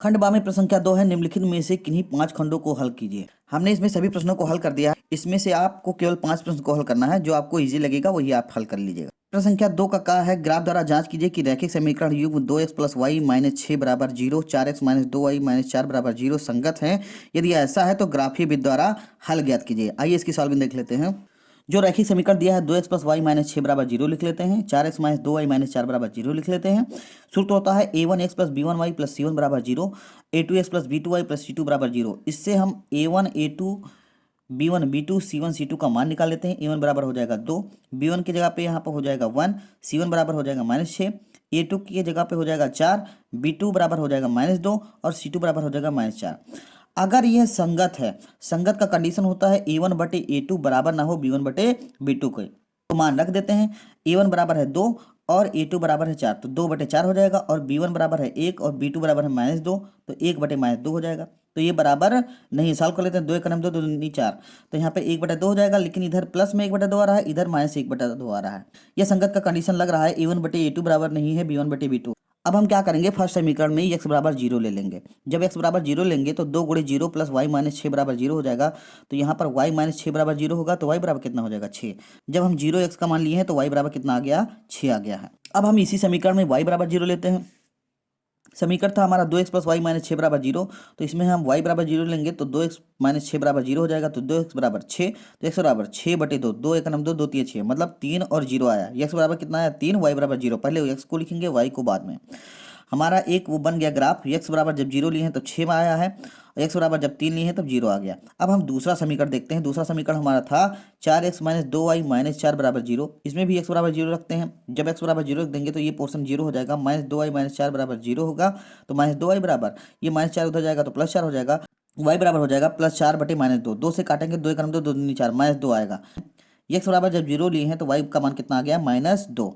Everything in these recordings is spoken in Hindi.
खंड बा में प्रश्न संख्या 2 है, निम्नलिखित में से किन्हीं 5 खंडों को हल कीजिए। हमने इसमें सभी प्रश्नों को हल कर दिया है। इसमें से आपको केवल 5 प्रश्न को हल करना है, जो आपको इजी लगेगा वही आप हल कर लीजिएगा। प्रश्न संख्या 2 का क्या है, ग्राफ द्वारा जांच कीजिए कि रैखिक समीकरण युग्म 2x + y - 6 = 0, 4x - 2y - 4 = 0 संगत है। यदि ऐसा है तो ग्राफीय विधि द्वारा हल ज्ञात कीजिए। आइए इसकी सॉल्विंग देख लेते हैं। जो रैखिक समीकरण दिया है 2x + y - 6 = 0 लिख लेते हैं, 4x - 2y - 4 = 0 लिख लेते हैं। सूत्र होता है a1x + b1y + c1 = 0, a2x + b2y + c2 = 0। इससे हम a1 a2 b1 b2 c1 c2 का मान निकाल लेते हैं। a1 बराबर हो जाएगा 2, b1 की जगह पे यहाँ पर हो जाएगा 1, c1 बराबर हो जाएगा -6, a2 की जगह पे हो जाएगा 4, b2 बराबर हो जाएगा -2 और c2 बराबर हो जाएगा -4। अगर यह संगत है, संगत का कंडीशन होता है a1 बटे a2 बराबर ना हो b1 बटे b2 के, तो मान रख देते हैं। a1 बराबर है 2 और a2 बराबर है 4, तो 2 बटे 4 हो जाएगा, और b1 बराबर है 1 और b2 बराबर है -2, तो 1 बटे -2 हो जाएगा। तो ये बराबर नहीं, सॉल्व कर लेते हैं। 2 एक 2 2 दूनी 4, तो यहाँ पे 1/2 हो जाएगा, लेकिन इधर प्लस में 1/2 आ रहा है, इधर -1/2 आ रहा है। यह संगत का कंडीशन लग रहा है। a1 बटे a2 बराबर नहीं है b1 बटे b2। अब हम क्या करेंगे, फर्स्ट समीकरण में ही x बराबर 0 ले लेंगे। जब x बराबर 0 लेंगे तो 2 × 0 + y - 6 बराबर 0 हो जाएगा। तो यहाँ पर y - 6 बराबर 0 होगा, तो y बराबर कितना हो जाएगा 6। जब हम 0x का मान लिए हैं तो y बराबर कितना आ गया, 6 आ गया है। अब हम इसी समीकरण में y बराबर 0 लेते हैं। समीकरण था हमारा 2x + y - 6 बराबर 0, तो इसमें हम y बराबर 0 लेंगे तो 2x - 6 बराबर 0 हो जाएगा, तो 2x बराबर 6, तो x बराबर 6 बटे 2, 2 एक 2 2 3 6, मतलब 3 और 0 आया। x बराबर कितना आया 3, y बराबर 0। पहले x को लिखेंगे, y को बाद में। हमारा एक वो बन गया ग्राफ, x बराबर जब 0 लिए हैं तब 6 में आया है, और x बराबर जब 3 लिए हैं तब 0 आ गया। अब हम दूसरा समीकरण देखते हैं। दूसरा समीकरण हमारा था 4x - 2y - 4 बराबर 0। इसमें भी x बराबर 0 रखते हैं। जब x बराबर 0 रख देंगे तो ये पोर्शन 0 हो जाएगा, -2y - 4 बराबर 0 होगा, तो -2y बराबर ये -4 उधर जाएगा तो +4 हो जाएगा, y बराबर हो जाएगा +4 बटे -2, 2 से काटेंगे, 2 एक 2 2 दूनी 4, -2 आएगा। x बराबर जब 0 लिए हैं तो y का मान कितना आ गया, -2।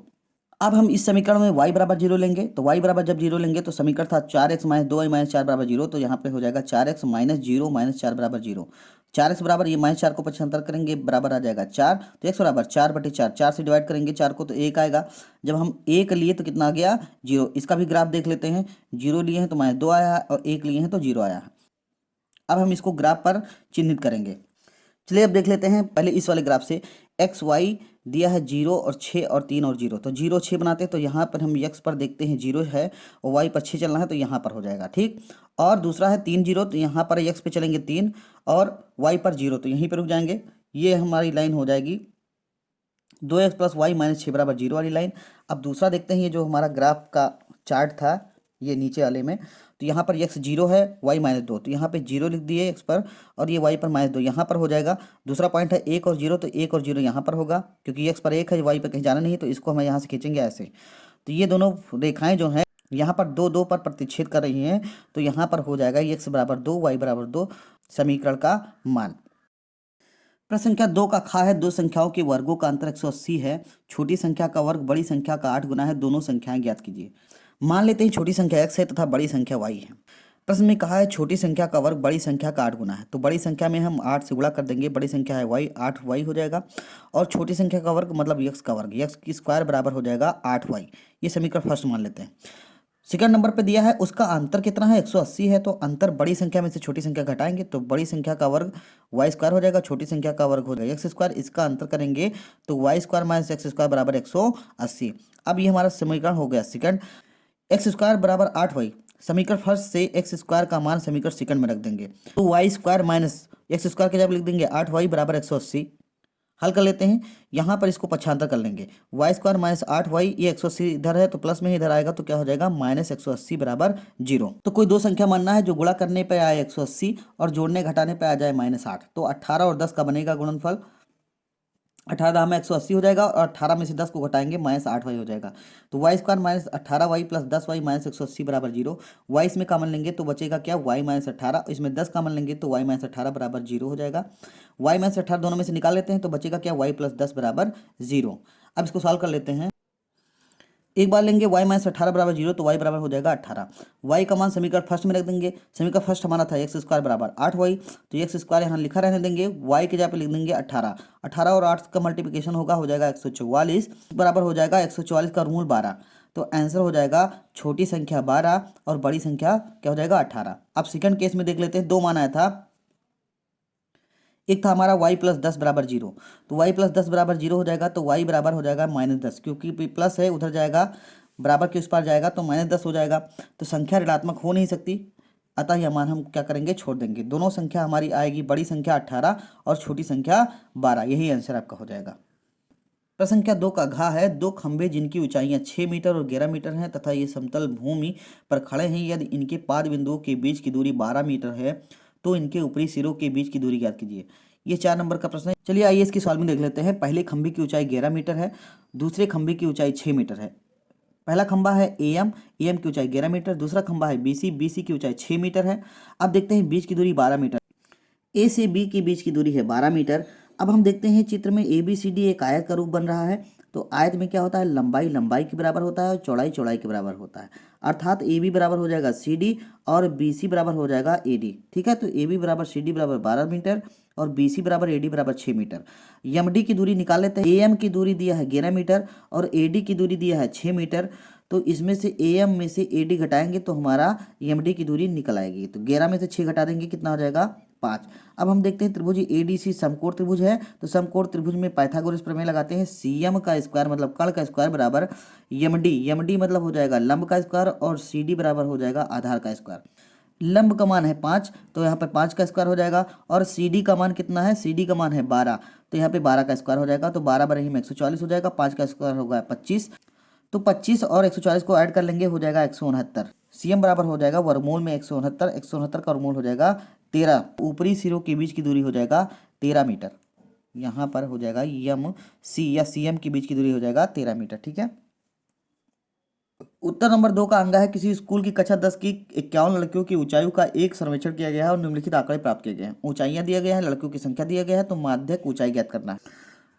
अब हम इस समीकरण में y बराबर 0 लेंगे, तो y बराबर जब 0 लेंगे तो समीकरण था 4x - 2y - 4 बराबर 0, तो यहाँ पे हो जाएगा 4x - 0 - 4 बराबर 0। 4x बराबर ये -4 को पक्षांतर करेंगे, बराबर आ जाएगा 4, तो x बराबर 4 बटे 4, 4 से डिवाइड करेंगे 4 को तो 1 आएगा। जब हम 1 लिए तो कितना आ गया, 0। इसका भी ग्राफ देख लेते हैं। 0 लिए हैं तो -2 आया है, और 1 लिए हैं तो 0 आया है। अब हम इसको ग्राफ पर चिन्हित करेंगे। चलिए अब देख लेते हैं पहले इस वाले ग्राफ से। एक्स वाई दिया है 0 और 6 और 3 और 0, तो 0 6 बनाते हैं, तो यहाँ पर हम एक्स पर देखते हैं 0 है और वाई पर 6 चलना है, तो यहाँ पर हो जाएगा ठीक। और दूसरा है 3 0, तो यहाँ पर एक्स पे चलेंगे 3 और वाई पर 0, तो यहीं पर रुक जाएंगे। ये हमारी लाइन हो जाएगी 2x + y - 6 बराबर 0 वाली लाइन। अब दूसरा देखते हैं, ये जो हमारा ग्राफ का चार्ट था ये नीचे वाले में, तो यहाँ पर x 0 है, y -2, तो यहाँ पे 0 लिख दिए x पर, और ये y पर -2 यहाँ पर हो जाएगा। दूसरा पॉइंट है 1 और 0, तो 1 और 0 यहाँ पर होगा, क्योंकि x पर 1 है, y पर कहीं जाना नहीं, तो इसको हम यहाँ से खींचेंगे ऐसे। तो ये दोनों रेखाएं जो हैं यहाँ पर 2 2 पर प्रतिच्छेद कर रही हैं, तो यहाँ पर हो जाएगा x बराबर 2 y बराबर 2 समीकरण का मान। प्रश्न संख्या 2 का खा है, दो संख्याओं के वर्गों का अंतर 180 है। छोटी संख्या का वर्ग बड़ी संख्या का 8 गुना है। दोनों संख्याएं ज्ञात कीजिए। मान लेते हैं छोटी संख्या x है तथा बड़ी संख्या y है। प्रश्न में कहा है छोटी संख्या का वर्ग बड़ी संख्या का 8 गुना है, तो बड़ी संख्या में हम 8 से गुणा कर देंगे। बड़ी संख्या है y, 8y हो जाएगा, और छोटी संख्या का वर्ग मतलब x का वर्ग, x की स्क्वायर बराबर हो जाएगा 8y। ये समीकरण फर्स्ट मान लेते हैं। सेकंड नंबर पे दिया है उसका अंतर कितना है, 180 है, तो अंतर बड़ी संख्या में से छोटी संख्या घटाएंगे, तो बड़ी संख्या का वर्ग वाई स्क्वायर हो जाएगा, छोटी संख्या का वर्ग हो जाएगा एक्स स्क्वायर। इसका अंतर करेंगे तो Y square minus X square बराबर 180। अब ये हमारा समीकरण हो गया सेकंड। एक्स स्क्वायर बराबर 8y, समीकरण फर्स्ट से एक्स स्क्वायर का मान समीकरण सेकंड में रख देंगे, तो Y square minus X square के जब लिख देंगे 8y बराबर 180। हल कर लेते हैं, यहाँ पर इसको पक्षांतर कर लेंगे। वाई स्क्वायर माइनस 8y, ये 180 इधर है तो प्लस में ही इधर आएगा, तो क्या हो जाएगा -180 बराबर 0। तो कोई दो संख्या मानना है जो गुणा करने पे आए 180 और जोड़ने घटाने पे आ जाए -8, तो 18 और 10 का बनेगा गुणनफल। 18 में 180 हो जाएगा, और 18 में से 10 को घटाएंगे -8y हो जाएगा, तो Y square minus 18y plus 10y minus 180 बराबर 0। वाई इसमें कॉमन लेंगे तो बचेगा क्या, y माइनस 18, इसमें 10 कॉमन लेंगे तो y माइनस 18 बराबर 0 हो जाएगा। y माइनस 18 दोनों में से निकाल लेते हैं तो बचेगा क्या, y प्लस 10 बराबर 0। अब इसको सॉल्व कर लेते हैं। एक बार लेंगे y माइनस 18 बराबर 0, तो y बराबर हो जाएगा 18। y का मान समीकरण फर्स्ट में रख देंगे। समीकरण फर्स्ट हमारा था एक्स स्क्वायर बराबर 8y, तो एक्स स्क्वायर यहाँ लिखा रहने देंगे, y के जगह पे लिख देंगे 18। 18 और 8 का मल्टीप्लिकेशन होगा, हो जाएगा 144 बराबर हो जाएगा 144 का रूट 12। तो आंसर हो जाएगा छोटी संख्या 12 और बड़ी संख्या क्या हो जाएगा 18। अब सेकंड केस में देख लेते हैं, दो मान आया था। एक था हमारा y प्लस 10 बराबर 0, तो y प्लस 10 बराबर 0 हो जाएगा, तो y बराबर हो जाएगा -10, क्योंकि प्लस है उधर जाएगा बराबर के उस पार जाएगा तो -10 हो जाएगा। तो संख्या ऋणात्मक हो नहीं सकती, अतः यह मान हम क्या करेंगे, छोड़ देंगे। दोनों संख्या हमारी आएगी, बड़ी संख्या 18 और छोटी संख्या 12, यही आंसर आपका हो जाएगा। प्रश्न संख्या 2 का घ है, दो खंभे जिनकी ऊंचाइयां 6 मीटर और 11 मीटर हैं तथा ये समतल भूमि पर खड़े हैं, यदि इनके पाद बिंदुओं के बीच की दूरी 12 मीटर है तो इनके ऊपरी सिरों के बीच की दूरी ज्ञात कीजिए। ये 4 नंबर का प्रश्न है। चलिए आइए इसकी सॉल्विंग देख लेते हैं। पहले खंभे की ऊंचाई 11 मीटर है, दूसरे खंभे की ऊंचाई 6 मीटर है। पहला खंभा है एम, एम की ऊंचाई 11 मीटर, दूसरा खंभा है बीसी, बीसी की ऊंचाई 6 मीटर है। अब देखते हैं बीच की दूरी 12 मीटर, ए से बी के बीच की दूरी है 12 मीटर। अब हम देखते हैं चित्र में ए बी सी डी एक आयत का रूप बन रहा है, तो आयत में क्या होता है, लंबाई लंबाई के बराबर होता है और चौड़ाई चौड़ाई के बराबर होता है, अर्थात ए बी बराबर हो जाएगा सी डी और बी सी बराबर हो जाएगा ए डी। ठीक है, तो ए बी बराबर सी डी बराबर 12 मीटर और बी सी बराबर ए डी बराबर 6 मीटर। एम डी की दूरी निकाल लेते हैं। ए एम की दूरी दिया है 11 मीटर और ए डी की दूरी दिया है 6 मीटर, तो इसमें से ए एम में से ए डी घटाएंगे तो हमारा एम डी की दूरी निकल आएगी। तो 11 में से 6 घटा देंगे, कितना हो जाएगा 5। अब हम देखते हैं त्रिभुज एडीसी समकोण त्रिभुज है, तो समकोण त्रिभुज में पाइथागोरस प्रमेय लगाते हैं। सीएम का स्क्वायर मतलब कर्ण का स्क्वायर बराबर एमडी, एमडी मतलब हो जाएगा लंब का स्क्वायर और सीडी बराबर हो जाएगा आधार का स्क्वायर। लंब का मान है 5, तो यहाँ पे 5 का स्क्वायर हो जाएगा, और सी डी का मान कितना है, सी डी का मान है 12, तो यहाँ पे 12 का स्क्वायर हो जाएगा, तो 12 बराबर में 140 हो जाएगा, 5 का स्क्वायर होगा 25, तो 25 और 140 को ऐड कर लेंगे, हो जाएगा 169। सीएम बराबर हो जाएगा वर्गमूल में 169, 169 का वर्गमूल हो जाएगा 13, ऊपरी सिरों के बीच की दूरी हो जाएगा 13 मीटर। यहाँ पर हो जाएगा यम सी या सीएम के बीच की दूरी हो जाएगा 13 मीटर। ठीक है, उत्तर नंबर 2 का अंग है, किसी स्कूल की कक्षा 10 की 51 लड़कियों की ऊंचाइयों का एक सर्वेक्षण किया गया है और निम्नलिखित आंकड़े प्राप्त किए गए हैं। ऊंचाइयां दिया गया है, लड़कियों की संख्या दिया गया है, तो माध्यक ऊंचाई ज्ञात करना है।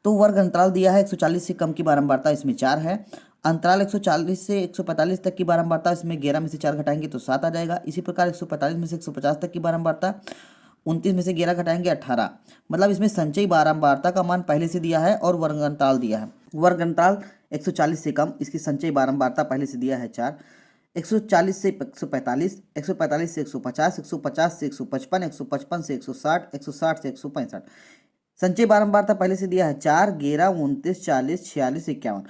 तो वर्ग अंतराल दिया है, 140 से कम की बारंबारता इसमें 4 है। अंतराल 140 से 145 तक की बारंबारता, इसमें 11 में से 4 घटाएंगे तो 7 आ जाएगा। इसी प्रकार 145 में से 150 तक की बारंबारता, 29 में से 11 घटाएंगे 18, मतलब इसमें संचयी बारंबारता का मान पहले से दिया है और वर्ग अंतराल दिया है। वर्ग अंतराल 140 से कम, इसकी संचयी बारंबारता पहले से दिया है 4, 140 से 145, 145 से 150, 150 से 155, 155 से 160, 160 से 165। संचय बारंबारता पहले से दिया है 4, 11, 29, 40, 46, 51।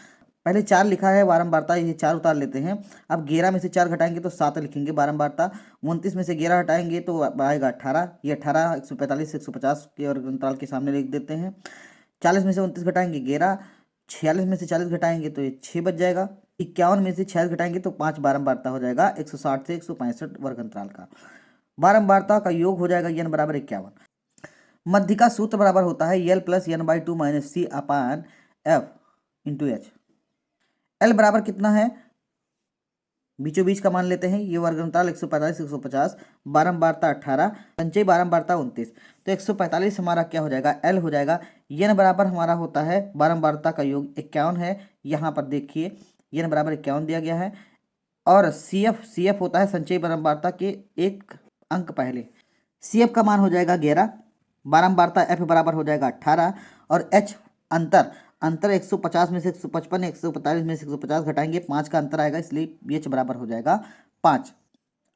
पहले 4 लिखा है बारंबारता, ये 4 उतार लेते हैं। अब 11 में से 4 घटाएंगे तो 7 लिखेंगे बारंबारता, 29 में से 11 हटाएंगे तो आएगा 18, ये 18 145 से 150 के और अंतराल के सामने लिख देते हैं। 40 में से 29 घटाएंगे 11, 46 में से 40 घटाएंगे तो ये 6 बच जाएगा। 51 में से 46 घटाएंगे तो 5 बारंबारता हो जाएगा 160 से 165 वर्ग अंतराल का। बारंबारता का योग हो जाएगा n बराबर 51। मध्य का सूत्र बराबर होता है L plus N by 2 minus C upon F into H. L बराबर कितना है, बीचों बीच का मान लेते हैं, ये वर्ग अंतराल 145 150, बारंबारता 18, संचयी बारंबारता 29, तो 145 हमारा क्या हो जाएगा, एल हो जाएगा। एन बराबर हमारा होता है, बारंबारता का योग 51 है, यहाँ पर देखिए एन बराबर 51 दिया गया है, और सी एफ होता है संचयी बारंबारता के एक अंक पहले। सी एफ का मान हो जाएगा 11, बारंबारता एफ बराबर हो जाएगा 18, और एच अंतर 150 में से 155, 145 में से 150 घटाएंगे 5 का अंतर आएगा, इसलिए एच बराबर हो जाएगा 5।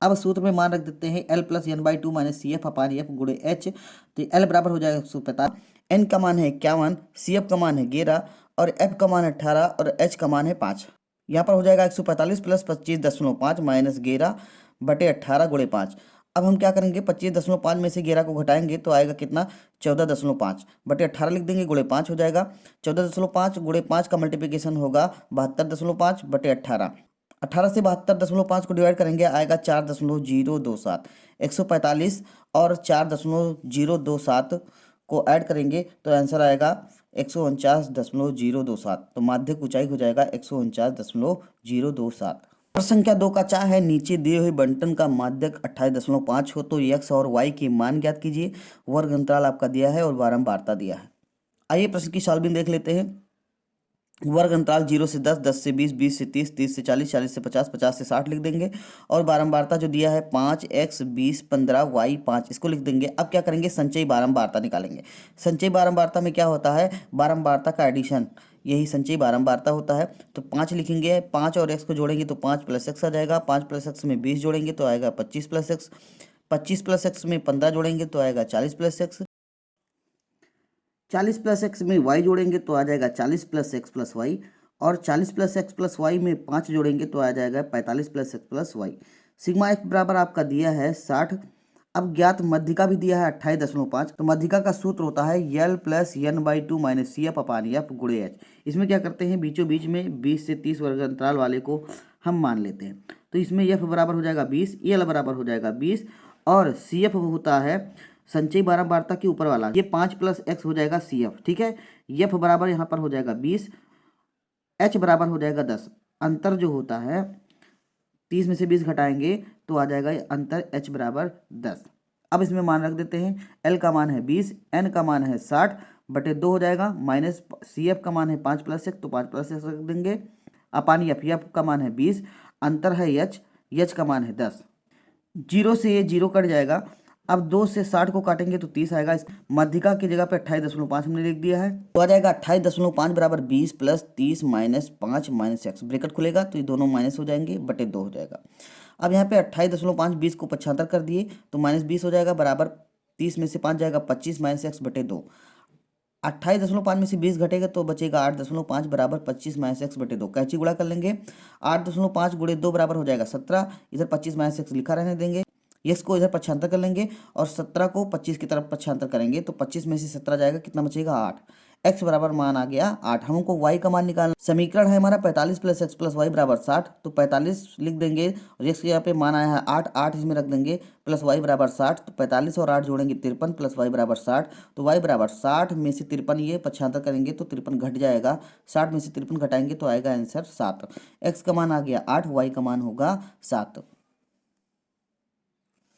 अब सूत्र में मान रख देते हैं L plus N by 2 minus C F upon F गुणे एच, तो एल बराबर हो जाएगा 145, एन का मान है 51, सी एफ का मान है 11 और एफ का मान है 18 और एच का मान है 5। यहाँ पर हो जाएगा 145 प्लस 25.5 माइनस 11 बटे 18 गुणे 5। अब हम क्या करेंगे, 25.5 में से 11 को घटाएंगे तो आएगा कितना, 14.5 बटे 18 लिख देंगे, गुणे 5 हो जाएगा। 14.5 गुणे 5 का मल्टीप्लिकेशन होगा 72.5 बटे 18। 18 से 72.5 को डिवाइड करेंगे, आएगा 4.027। 145 और 4.027 को ऐड करेंगे तो आंसर आएगा 149.027, तो माध्यक ऊंचाई हो जाएगा 149.027। प्रश्न संख्या 2 का चाह है, नीचे दिए हुए बंटन का माध्यक 28.5 हो तो x और y के मान ज्ञात कीजिए। वर्ग अंतराल आपका दिया है और बारंबारता दिया है। आइए प्रश्न की सॉल्विंग देख लेते हैं। वर्ग अंतराल 0 से 10, 10 से 20, 20 से 30, 30 से 40, 40 से 50, 50 से 60 लिख देंगे। और बारंबारता जो दिया है 5x 20 15 y 5, इसको लिख देंगे। अब क्या करेंगे, संचयी बारंबारता निकालेंगे। संचयी बारंबारता में क्या होता है, बारंबारता का एडिशन, यही संचयी बारंबारता होता है। तो 5 लिखेंगे, 5 और x को जोड़ेंगे तो 5 + x आ जाएगा। 5 + x में 20 जोड़ेंगे तो आएगा 25 + x। 25 + x में 15 जोड़ेंगे तो आएगा 40 + x। 40 + x में y जोड़ेंगे तो आ जाएगा 40 + x + y। और 40 + x + y में 5 जोड़ेंगे तो आ जाएगा 45 + x + y। सिग्मा x बराबर आपका दिया है 60। अब ज्ञात मध्यिका भी दिया है 28.5। तो मध्यिका का सूत्र होता है L + n/2 - CF/F × h। इसमें क्या करते हैं, बीचों बीच में 20 से 30 वर्ग अंतराल वाले को हम मान लेते हैं। तो इसमें F बराबर हो जाएगा 20, L बराबर हो जाएगा 20, और CF होता है संचयी बारंबारता के ऊपर वाला, ये 5 + x हो जाएगा CF। ठीक है, F बराबर यहाँ पर हो जाएगा 20, H बराबर हो जाएगा 10। अंतर जो होता है 30 में से 20 घटाएंगे तो आ जाएगा अंतर H बराबर 10। अब इसमें मान रख देते हैं, L का मान है 20, N का मान है 60 बटे 2 हो जाएगा, माइनस CF का मान है 5 + x, तो 5 + x रख देंगे, अपानी F का मान है 20, अंतर है H का मान है 10। 0 से ये 0 कट जाएगा। अब 2 से 60 को काटेंगे तो 30 आएगा। इस मध्यिका की जगह पे 28.5 हमने लिख दिया है, तो आ जाएगा 28.5 बराबर 20 + 30 - 5 - x, ब्रैकेट खुलेगा तो ये दोनों माइनस हो जाएंगे, बटे 2 हो जाएगा। अब यहाँ पे 28.5 20 को 75 कर दिए तो -20 हो जाएगा, बराबर 30 में से 5 जाएगा 25 - x बटे 2। 28.5 में से 20 घटेगा तो बचेगा 8.5 बराबर 25 - x बटे 2। कैंची गुणा कर लेंगे, 8.5 × 2 बराबर हो जाएगा 17, इधर 25 - x लिखा रहने देंगे, x को इधर पक्षांतर कर लेंगे और 17 को 25 की तरफ पक्षांतर करेंगे तो 25 में से 17 जाएगा, कितना बचेगा 8। x बराबर मान आ गया 8। हमको y का मान निकालना, समीकरण है हमारा 45 + x + y बराबर 60, तो 45 लिख देंगे और x के यहाँ पे मान आया है 8, 8 इसमें रख देंगे, प्लस y बराबर 60, तो 45 और 8 जोड़ेंगे 53 + y बराबर 60, तो y बराबर 60 में से 53 ये पक्षांतर करेंगे तो 53 घट जाएगा, 60 में से 53 घटाएंगे तो आएगा आंसर 7। x का मान आ गया 8, y का मान होगा 7।